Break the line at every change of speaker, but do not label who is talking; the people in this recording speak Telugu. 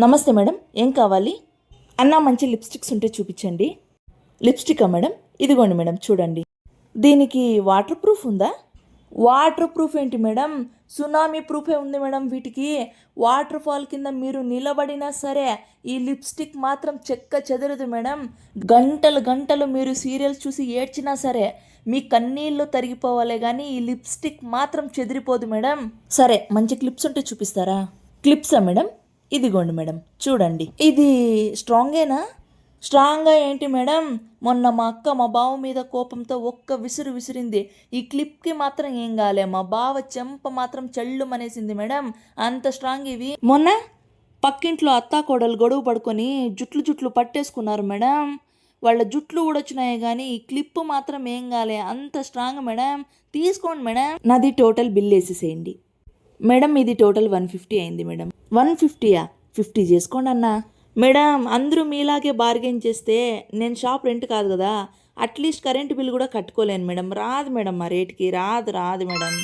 నమస్తే మేడం, ఏం కావాలి? అన్నా మంచి లిప్స్టిక్స్ ఉంటే చూపించండి. లిప్స్టికా మేడం? ఇదిగోండి మేడం, చూడండి. దీనికి వాటర్ ప్రూఫ్ ఉందా? వాటర్ ప్రూఫ్ ఏంటి మేడం, సునామీ ప్రూఫే ఉంది మేడం. వీటికి వాటర్ ఫాల్ కింద మీరు నిలబడినా సరే ఈ లిప్స్టిక్ మాత్రం చెక్క చెదరదు మేడం. గంటలు గంటలు మీరు సీరియల్స్ చూసి ఏడ్చినా సరే మీ కన్నీళ్ళు తరిగిపోవాలే కానీ ఈ లిప్స్టిక్ మాత్రం చెదిరిపోదు మేడం. సరే, మంచి క్లిప్స్ ఉంటే చూపిస్తారా? క్లిప్సా మేడం? ఇదిగోండి మేడం, చూడండి. ఇది స్ట్రాంగేనా? స్ట్రాంగ్గా ఏంటి మేడం, మొన్న మా అక్క మా బావ మీద కోపంతో ఒక్క విసురు విసిరింది. ఈ క్లిప్కి మాత్రం ఏం కాలే, మా బావ చెంప మాత్రం చెల్లుమనేసింది మేడం. అంత స్ట్రాంగ్ ఇవి. మొన్న పక్కింట్లో అత్తాకోడలు గొడవ పడుకొని జుట్లు పట్టేసుకున్నారు మేడం. వాళ్ళ జుట్లు ఊడొచ్చినాయి కానీ ఈ క్లిప్ మాత్రం ఏం కాలే, అంత స్ట్రాంగ్ మేడం. తీసుకోండి మేడం. నాది టోటల్ బిల్ వేసేసేయండి మేడం. ఇది టోటల్ 150 అయింది మేడం. 150యా? 50 చేసుకోండి అన్న. మేడం, అందరూ మీలాగే బార్గెన్ చేస్తే నేను షాప్ రెంట్ కాదు కదా, అట్లీస్ట్ కరెంటు బిల్ కూడా కట్టుకోలేను మేడం. రాదు మేడం, మా రేటుకి రాదు మేడం.